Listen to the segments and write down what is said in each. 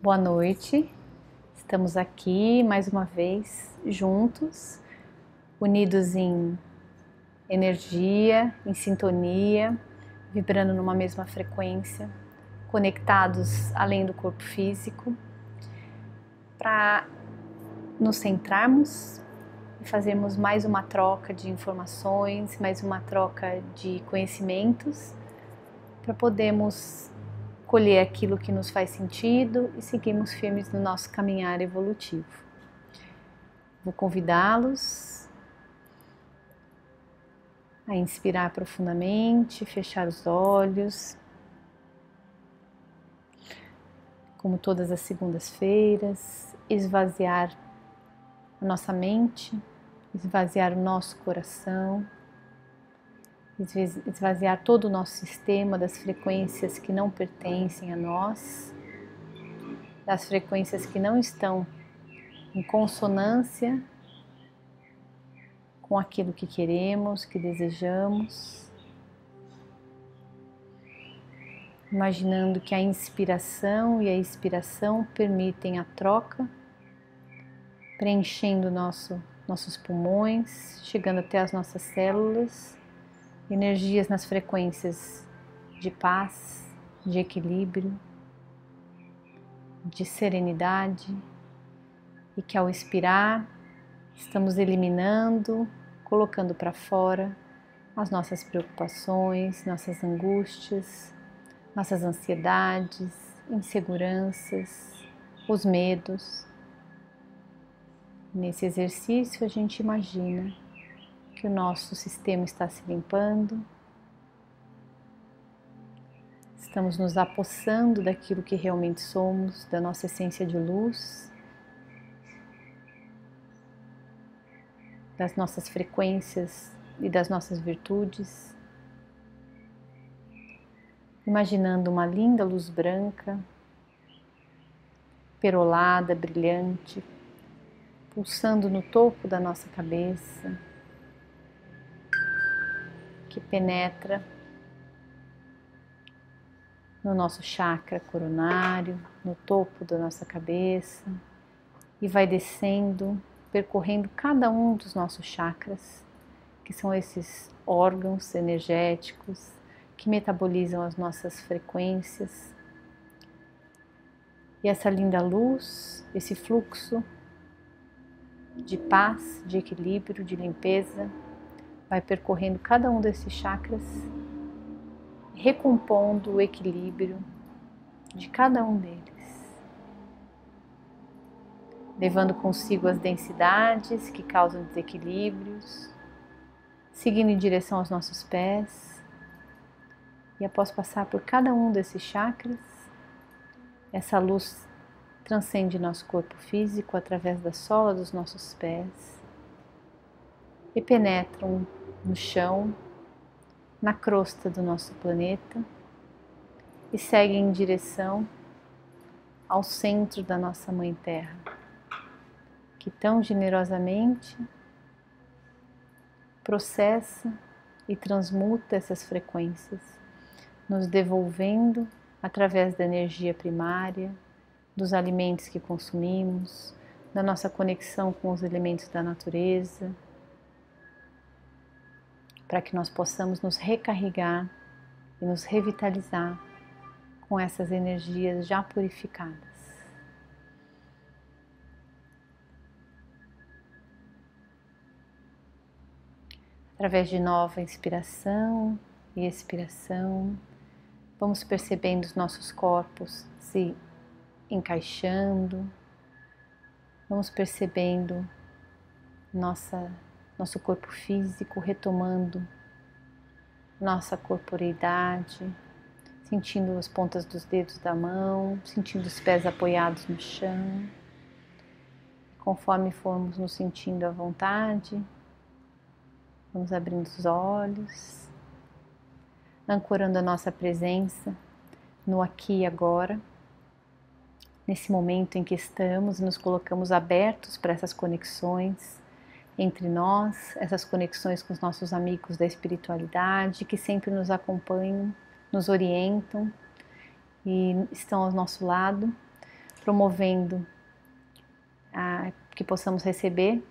Boa noite, estamos aqui mais uma vez juntos, unidos em energia, em sintonia, vibrando numa mesma frequência, conectados além do corpo físico, para nos centrarmos e fazermos mais uma troca de informações, mais uma troca de conhecimentos, para podermos colher aquilo que nos faz sentido e seguirmos firmes no nosso caminhar evolutivo. Vou convidá-los a inspirar profundamente, fechar os olhos, como todas as segundas-feiras, esvaziar a nossa mente, esvaziar o nosso coração, esvaziar todo o nosso sistema das frequências que não pertencem a nós, das frequências que não estão em consonância com aquilo que queremos, que desejamos, imaginando que a inspiração e a expiração permitem a troca, preenchendo nossos pulmões, chegando até as nossas células, energias nas frequências de paz, de equilíbrio, de serenidade, e que ao expirar estamos eliminando, colocando para fora as nossas preocupações, nossas angústias, nossas ansiedades, inseguranças, os medos. Nesse exercício a gente imagina que o nosso sistema está se limpando, estamos nos apossando daquilo que realmente somos, da nossa essência de luz, das nossas frequências e das nossas virtudes, imaginando uma linda luz branca, perolada, brilhante, pulsando no topo da nossa cabeça, que penetra no nosso chakra coronário, no topo da nossa cabeça e vai descendo, percorrendo cada um dos nossos chakras, que são esses órgãos energéticos que metabolizam as nossas frequências. E essa linda luz, esse fluxo de paz, de equilíbrio, de limpeza, vai percorrendo cada um desses chakras, recompondo o equilíbrio de cada um deles, levando consigo as densidades que causam desequilíbrios, seguindo em direção aos nossos pés, e após passar por cada um desses chakras, essa luz transcende nosso corpo físico através da sola dos nossos pés e penetram no chão, na crosta do nosso planeta e seguem em direção ao centro da nossa Mãe Terra, que tão generosamente processa e transmuta essas frequências, nos devolvendo através da energia primária, dos alimentos que consumimos, da nossa conexão com os elementos da natureza, para que nós possamos nos recarregar e nos revitalizar com essas energias já purificadas. Através de nova inspiração e expiração, vamos percebendo os nossos corpos se encaixando, vamos percebendo nosso corpo físico retomando nossa corporeidade, sentindo as pontas dos dedos da mão, sentindo os pés apoiados no chão. Conforme formos nos sentindo à vontade, vamos abrindo os olhos, ancorando a nossa presença no aqui e agora, nesse momento em que estamos, nos colocamos abertos para essas conexões entre nós, essas conexões com os nossos amigos da espiritualidade, que sempre nos acompanham, nos orientam e estão ao nosso lado, promovendo que possamos receber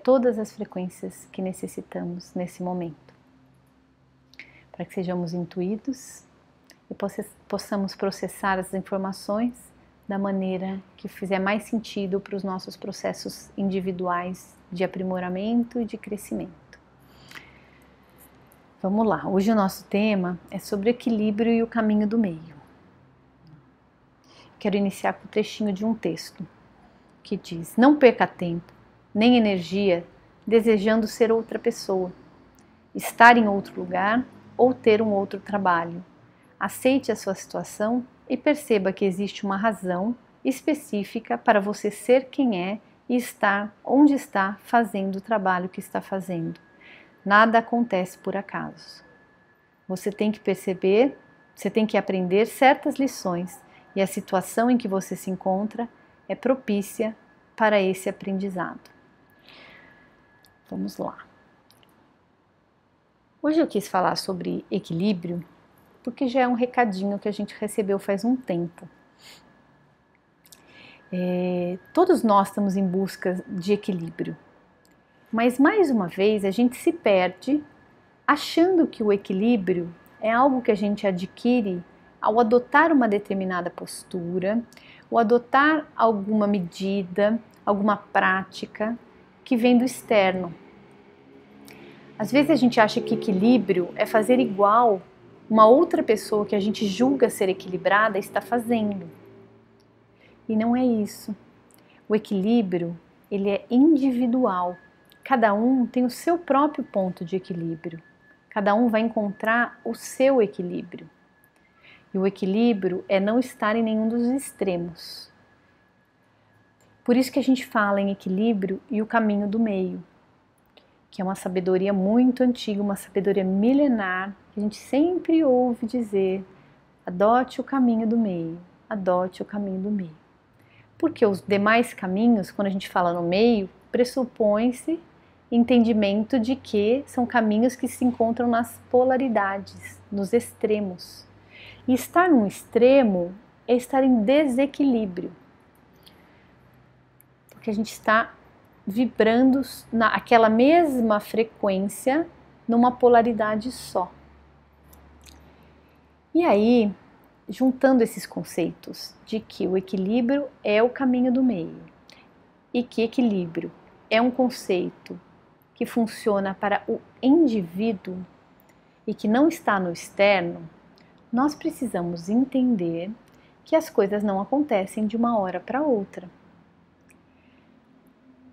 todas as frequências que necessitamos nesse momento, para que sejamos intuídos e possamos processar as informações da maneira que fizer mais sentido para os nossos processos individuais de aprimoramento e de crescimento. Vamos lá, hoje o nosso tema é sobre equilíbrio e o caminho do meio. Quero iniciar com um trechinho de um texto que diz: não perca tempo, nem energia, desejando ser outra pessoa, estar em outro lugar ou ter um outro trabalho. Aceite a sua situação e perceba que existe uma razão específica para você ser quem é e estar onde está fazendo o trabalho que está fazendo. Nada acontece por acaso. Você tem que perceber, você tem que aprender certas lições e a situação em que você se encontra é propícia para esse aprendizado. Vamos lá. Hoje eu quis falar sobre equilíbrio porque já é um recadinho que a gente recebeu faz um tempo. Todos nós estamos em busca de equilíbrio. Mas, mais uma vez, a gente se perde achando que o equilíbrio é algo que a gente adquire ao adotar uma determinada postura, ou adotar alguma medida, alguma prática que vem do externo. Às vezes a gente acha que equilíbrio é fazer igual uma outra pessoa que a gente julga ser equilibrada está fazendo. E não é isso. O equilíbrio, ele é individual. Cada um tem o seu próprio ponto de equilíbrio. Cada um vai encontrar o seu equilíbrio. E o equilíbrio é não estar em nenhum dos extremos. Por isso que a gente fala em equilíbrio e o caminho do meio, que é uma sabedoria muito antiga, uma sabedoria milenar, que a gente sempre ouve dizer: adote o caminho do meio, adote o caminho do meio. Porque os demais caminhos, quando a gente fala no meio, pressupõe-se entendimento de que são caminhos que se encontram nas polaridades, nos extremos. E estar num extremo é estar em desequilíbrio. Porque a gente está vibrando naquela mesma frequência numa polaridade só. E aí, juntando esses conceitos de que o equilíbrio é o caminho do meio e que equilíbrio é um conceito que funciona para o indivíduo e que não está no externo, nós precisamos entender que as coisas não acontecem de uma hora para outra.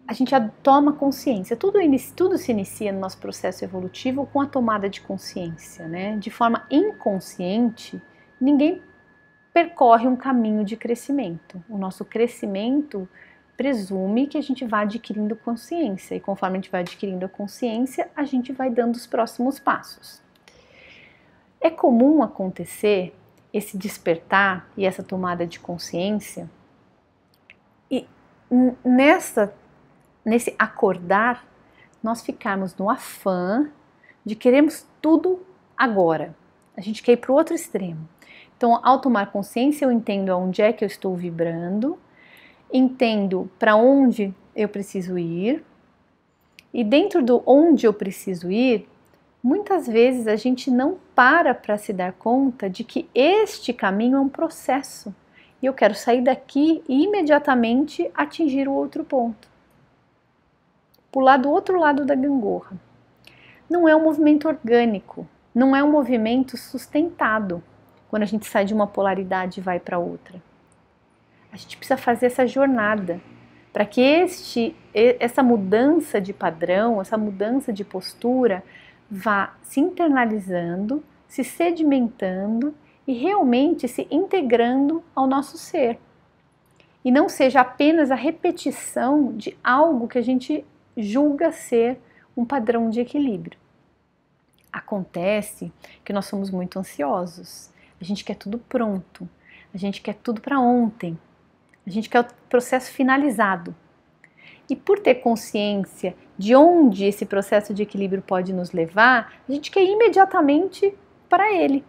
A gente toma consciência, tudo se inicia no nosso processo evolutivo com a tomada de consciência, né? De forma inconsciente, ninguém percorre um caminho de crescimento. O nosso crescimento presume que a gente vai adquirindo consciência, e conforme a gente vai adquirindo a consciência, a gente vai dando os próximos passos. É comum acontecer esse despertar e essa tomada de consciência, e nesse acordar, nós ficarmos no afã de queremos tudo agora. A gente quer ir para o outro extremo. Então, ao tomar consciência, eu entendo aonde é que eu estou vibrando, entendo para onde eu preciso ir, e dentro do onde eu preciso ir, muitas vezes a gente não para se dar conta de que este caminho é um processo, e eu quero sair daqui e imediatamente atingir o outro ponto. Pular do outro lado da gangorra. Não é um movimento orgânico, não é um movimento sustentado, quando a gente sai de uma polaridade e vai para outra. A gente precisa fazer essa jornada para que essa mudança de padrão, essa mudança de postura vá se internalizando, se sedimentando e realmente se integrando ao nosso ser. E não seja apenas a repetição de algo que a gente julga ser um padrão de equilíbrio. Acontece que nós somos muito ansiosos, a gente quer tudo pronto, a gente quer tudo para ontem, a gente quer o processo finalizado. E por ter consciência de onde esse processo de equilíbrio pode nos levar, a gente quer ir imediatamente para ele.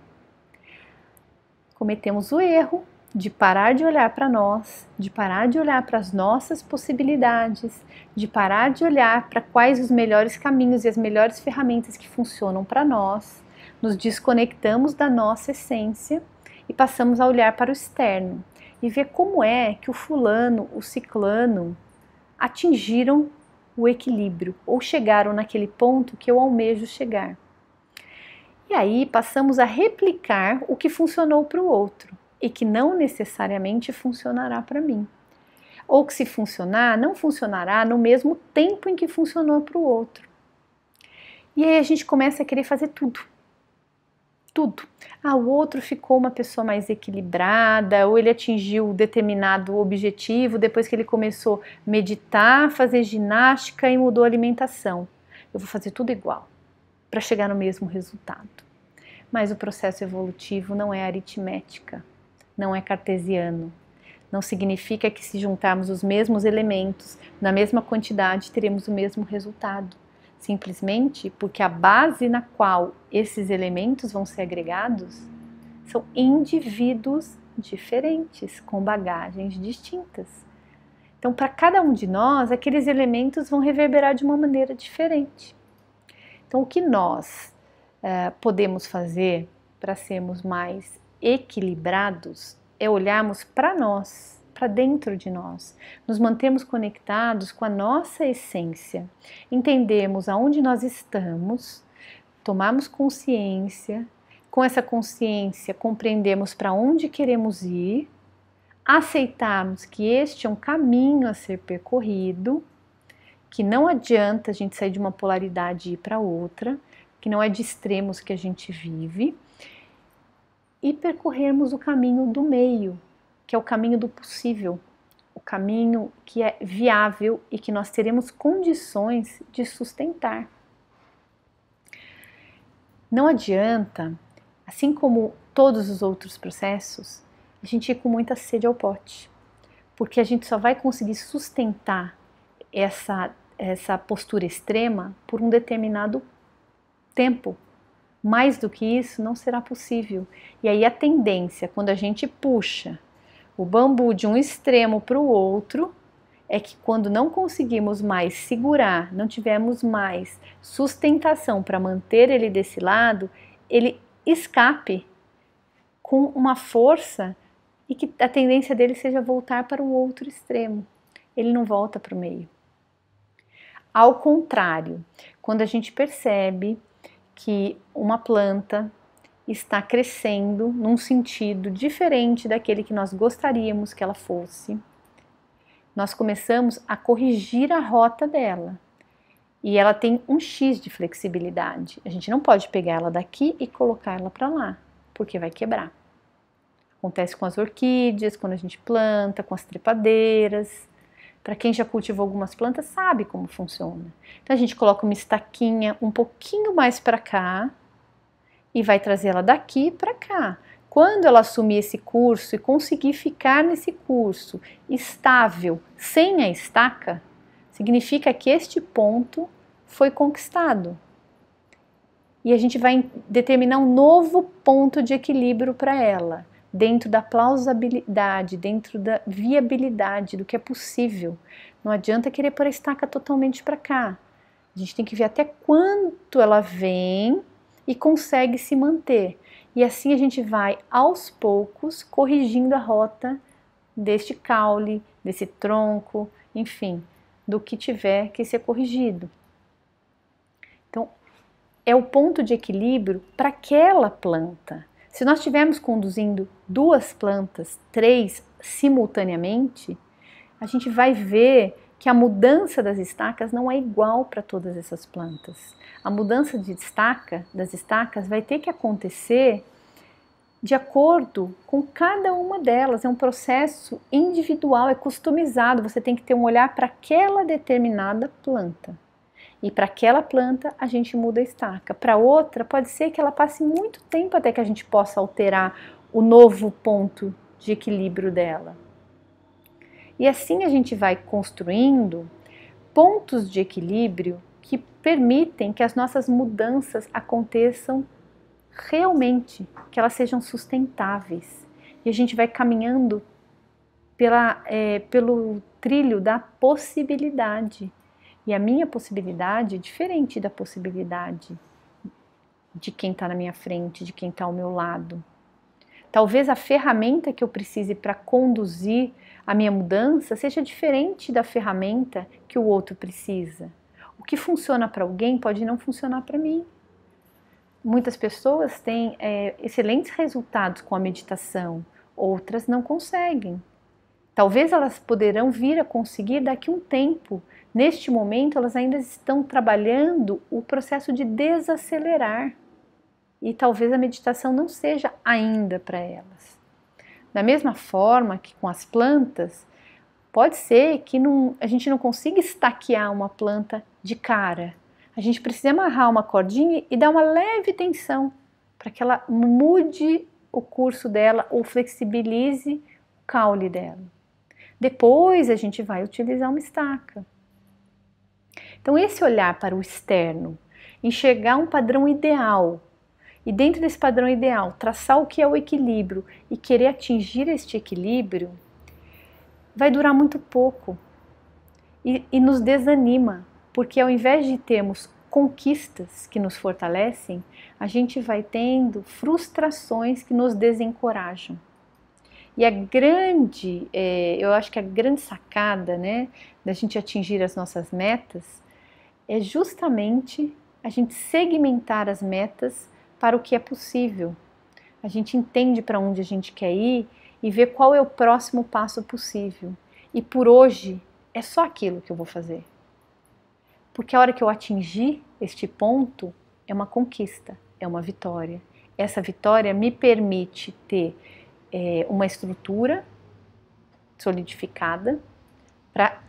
Cometemos o erro de parar de olhar para nós, de parar de olhar para as nossas possibilidades, de parar de olhar para quais os melhores caminhos e as melhores ferramentas que funcionam para nós, nos desconectamos da nossa essência e passamos a olhar para o externo e ver como é que o fulano, o ciclano atingiram o equilíbrio ou chegaram naquele ponto que eu almejo chegar. E aí passamos a replicar o que funcionou para o outro e que não necessariamente funcionará para mim. Ou que se funcionar, não funcionará no mesmo tempo em que funcionou para o outro. E aí a gente começa a querer fazer tudo. Tudo. O outro ficou uma pessoa mais equilibrada, ou ele atingiu determinado objetivo depois que ele começou a meditar, fazer ginástica e mudou a alimentação. Eu vou fazer tudo igual, para chegar no mesmo resultado. Mas o processo evolutivo não é aritmética, não é cartesiano. Não significa que se juntarmos os mesmos elementos na mesma quantidade teremos o mesmo resultado. Simplesmente porque a base na qual esses elementos vão ser agregados são indivíduos diferentes, com bagagens distintas. Então, para cada um de nós, aqueles elementos vão reverberar de uma maneira diferente. Então, o que nós podemos fazer para sermos mais equilibrados é olharmos para nós, para dentro de nós, nos mantermos conectados com a nossa essência, entendermos aonde nós estamos, tomarmos consciência, com essa consciência compreendemos para onde queremos ir, aceitarmos que este é um caminho a ser percorrido, que não adianta a gente sair de uma polaridade e ir para outra, que não é de extremos que a gente vive, e percorrermos o caminho do meio, que é o caminho do possível, o caminho que é viável e que nós teremos condições de sustentar. Não adianta, assim como todos os outros processos, a gente ir com muita sede ao pote, porque a gente só vai conseguir sustentar essa postura extrema por um determinado tempo. Mais do que isso não será possível. E aí a tendência, quando a gente puxa o bambu de um extremo para o outro, é que quando não conseguimos mais segurar, não tivermos mais sustentação para manter ele desse lado, ele escape com uma força e que a tendência dele seja voltar para o outro extremo. Ele não volta para o meio. Ao contrário, quando a gente percebe que uma planta está crescendo num sentido diferente daquele que nós gostaríamos que ela fosse, nós começamos a corrigir a rota dela. E ela tem um X de flexibilidade. A gente não pode pegar ela daqui e colocar ela para lá, porque vai quebrar. Acontece com as orquídeas, quando a gente planta, com as trepadeiras. Para quem já cultivou algumas plantas, sabe como funciona. Então a gente coloca uma estaquinha um pouquinho mais para cá e vai trazer ela daqui para cá. Quando ela assumir esse curso e conseguir ficar nesse curso estável, sem a estaca, significa que este ponto foi conquistado. E a gente vai determinar um novo ponto de equilíbrio para ela, dentro da plausibilidade, dentro da viabilidade, do que é possível. Não adianta querer pôr a estaca totalmente para cá. A gente tem que ver até quanto ela vem e consegue se manter. E assim a gente vai, aos poucos, corrigindo a rota deste caule, desse tronco, enfim, do que tiver que ser corrigido. Então, é o ponto de equilíbrio para aquela planta. Se nós estivermos conduzindo 2 plantas, 3 simultaneamente, a gente vai ver que a mudança das estacas não é igual para todas essas plantas. A mudança de estaca, das estacas, vai ter que acontecer de acordo com cada uma delas. É um processo individual, é customizado. Você tem que ter um olhar para aquela determinada planta. E para aquela planta a gente muda a estaca. Para outra pode ser que ela passe muito tempo até que a gente possa alterar o novo ponto de equilíbrio dela. E assim a gente vai construindo pontos de equilíbrio que permitem que as nossas mudanças aconteçam realmente, que elas sejam sustentáveis. e a gente vai caminhando pelo trilho da possibilidade. E a minha possibilidade é diferente da possibilidade de quem está na minha frente, de quem está ao meu lado. Talvez a ferramenta que eu precise para conduzir a minha mudança seja diferente da ferramenta que o outro precisa. O que funciona para alguém pode não funcionar para mim. Muitas pessoas têm excelentes resultados com a meditação, outras não conseguem. Talvez elas poderão vir a conseguir daqui a um tempo. Neste momento, elas ainda estão trabalhando o processo de desacelerar. E talvez a meditação não seja ainda para elas. Da mesma forma que com as plantas, pode ser que a gente não consiga estaquear uma planta de cara. A gente precisa amarrar uma cordinha e dar uma leve tensão para que ela mude o curso dela ou flexibilize o caule dela. Depois a gente vai utilizar uma estaca. Então esse olhar para o externo, enxergar um padrão ideal, e dentro desse padrão ideal, traçar o que é o equilíbrio e querer atingir este equilíbrio, vai durar muito pouco e nos desanima, porque ao invés de termos conquistas que nos fortalecem, a gente vai tendo frustrações que nos desencorajam. E eu acho que a grande sacada, né, da gente atingir as nossas metas é justamente a gente segmentar as metas para o que é possível. A gente entende para onde a gente quer ir e vê qual é o próximo passo possível. E por hoje é só aquilo que eu vou fazer. Porque a hora que eu atingir este ponto é uma conquista, é uma vitória. Essa vitória me permite ter uma estrutura solidificada para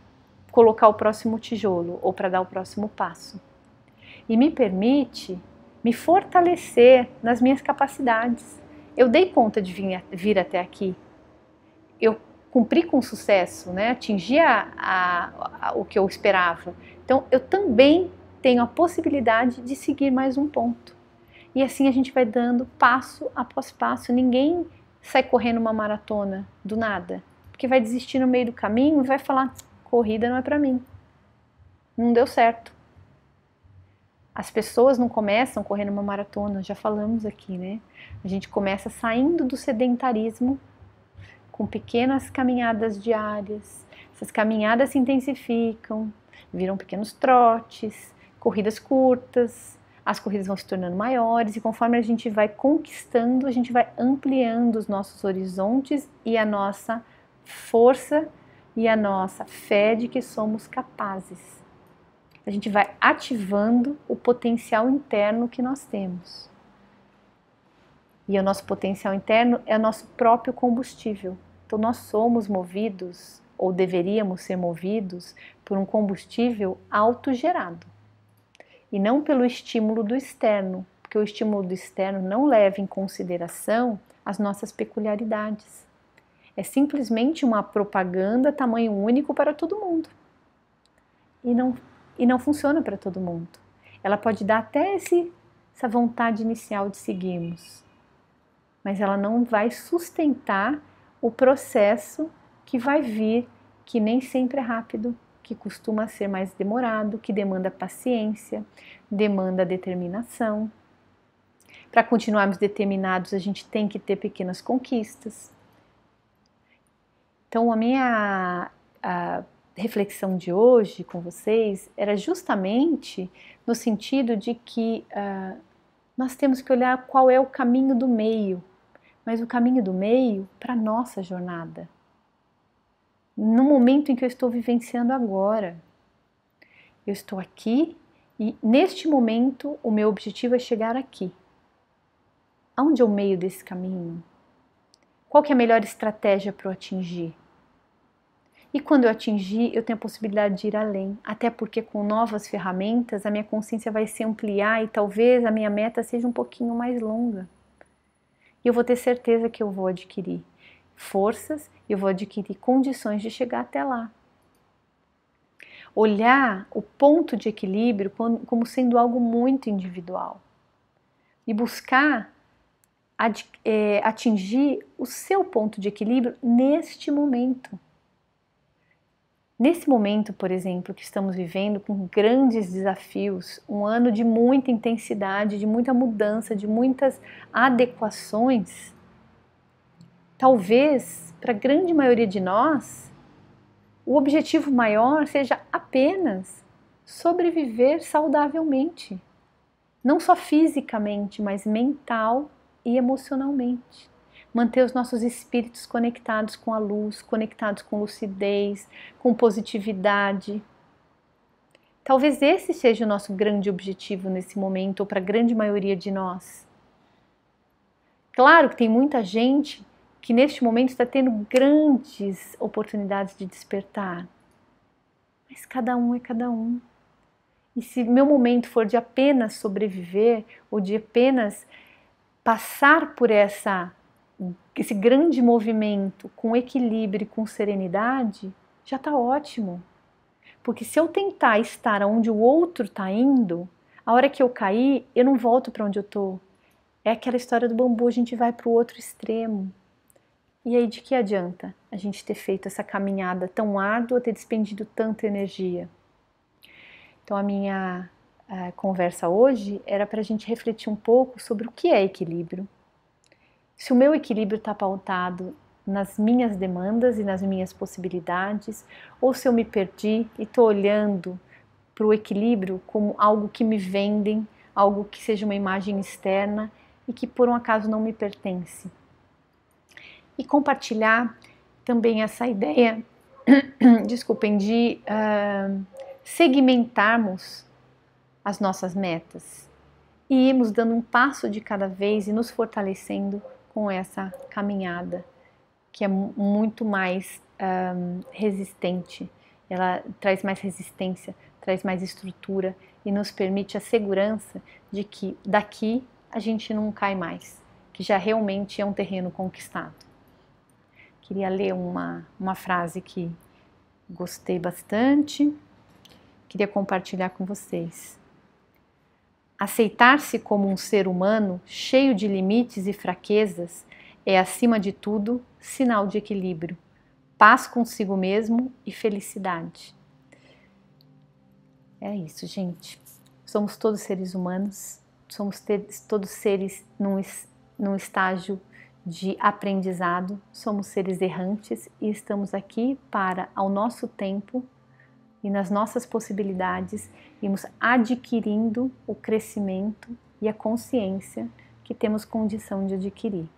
colocar o próximo tijolo ou para dar o próximo passo. E me permite me fortalecer nas minhas capacidades. Eu dei conta de vir até aqui. Eu cumpri com sucesso, né? Atingi o que eu esperava. Então, eu também tenho a possibilidade de seguir mais um ponto. E assim a gente vai dando passo após passo. Ninguém sai correndo uma maratona do nada, porque vai desistir no meio do caminho e vai falar, corrida não é para mim. Não deu certo. As pessoas não começam correndo uma maratona, já falamos aqui, né? A gente começa saindo do sedentarismo com pequenas caminhadas diárias. Essas caminhadas se intensificam, viram pequenos trotes, corridas curtas, as corridas vão se tornando maiores e conforme a gente vai conquistando, a gente vai ampliando os nossos horizontes e a nossa força e a nossa fé de que somos capazes. A gente vai ativando o potencial interno que nós temos. E o nosso potencial interno é o nosso próprio combustível. Então nós somos movidos, ou deveríamos ser movidos, por um combustível autogerado. E não pelo estímulo do externo, porque o estímulo do externo não leva em consideração as nossas peculiaridades. É simplesmente uma propaganda tamanho único para todo mundo. E não funciona para todo mundo. Ela pode dar até essa vontade inicial de seguirmos, mas ela não vai sustentar o processo que vai vir, que nem sempre é rápido, que costuma ser mais demorado, que demanda paciência, demanda determinação. Para continuarmos determinados, a gente tem que ter pequenas conquistas. Então, a minha reflexão de hoje com vocês era justamente no sentido de que nós temos que olhar qual é o caminho do meio, mas o caminho do meio para a nossa jornada. No momento em que eu estou vivenciando agora. Eu estou aqui e neste momento o meu objetivo é chegar aqui. Aonde é o meio desse caminho? Qual que é a melhor estratégia para eu atingir? E quando eu atingir, eu tenho a possibilidade de ir além, até porque com novas ferramentas a minha consciência vai se ampliar e talvez a minha meta seja um pouquinho mais longa. E eu vou ter certeza que eu vou adquirir forças, eu vou adquirir condições de chegar até lá. Olhar o ponto de equilíbrio como sendo algo muito individual e buscar atingir o seu ponto de equilíbrio neste momento. Nesse momento, por exemplo, que estamos vivendo com grandes desafios, um ano de muita intensidade, de muita mudança, de muitas adequações, talvez, para a grande maioria de nós, o objetivo maior seja apenas sobreviver saudavelmente. Não só fisicamente, mas mental e emocionalmente. Manter os nossos espíritos conectados com a luz, conectados com lucidez, com positividade. Talvez esse seja o nosso grande objetivo nesse momento, ou para a grande maioria de nós. Claro que tem muita gente que neste momento está tendo grandes oportunidades de despertar, mas cada um é cada um. E se meu momento for de apenas sobreviver, ou de apenas passar por esse grande movimento com equilíbrio e com serenidade, já está ótimo. Porque se eu tentar estar onde o outro está indo, a hora que eu cair, eu não volto para onde eu estou. É aquela história do bambu, a gente vai para o outro extremo. E aí de que adianta a gente ter feito essa caminhada tão árdua, ter despendido tanta energia? Então a minha conversa hoje era para a gente refletir um pouco sobre o que é equilíbrio. Se o meu equilíbrio está pautado nas minhas demandas e nas minhas possibilidades, ou se eu me perdi e estou olhando para o equilíbrio como algo que me vendem, algo que seja uma imagem externa e que por um acaso não me pertence. E compartilhar também essa ideia, desculpem, de segmentarmos as nossas metas e irmos dando um passo de cada vez e nos fortalecendo com essa caminhada que é muito mais resistente. Ela traz mais resistência, traz mais estrutura e nos permite a segurança de que daqui a gente não cai mais, que já realmente é um terreno conquistado. Queria ler uma frase que gostei bastante, queria compartilhar com vocês. Aceitar-se como um ser humano cheio de limites e fraquezas é, acima de tudo, sinal de equilíbrio, paz consigo mesmo e felicidade. É isso, gente. Somos todos seres humanos, somos todos seres num estágio de aprendizado, somos seres errantes e estamos aqui para, ao nosso tempo e nas nossas possibilidades, irmos adquirindo o crescimento e a consciência que temos condição de adquirir.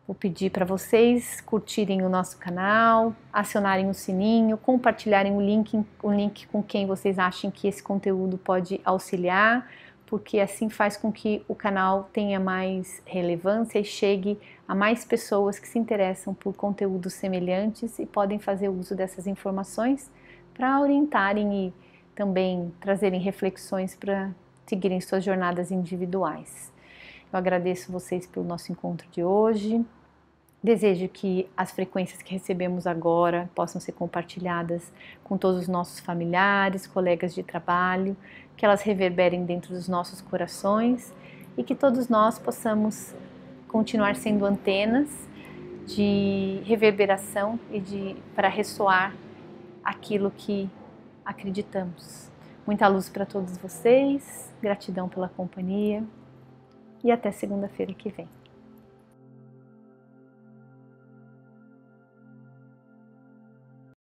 Vou pedir para vocês curtirem o nosso canal, acionarem o sininho, compartilharem o link com quem vocês acham que esse conteúdo pode auxiliar, porque assim faz com que o canal tenha mais relevância e chegue a mais pessoas que se interessam por conteúdos semelhantes e podem fazer uso dessas informações para orientarem e também trazerem reflexões para seguirem suas jornadas individuais. Eu agradeço vocês pelo nosso encontro de hoje. Desejo que as frequências que recebemos agora possam ser compartilhadas com todos os nossos familiares, colegas de trabalho, que elas reverberem dentro dos nossos corações e que todos nós possamos continuar sendo antenas de reverberação e para ressoar aquilo que acreditamos. Muita luz para todos vocês, gratidão pela companhia e até segunda-feira que vem.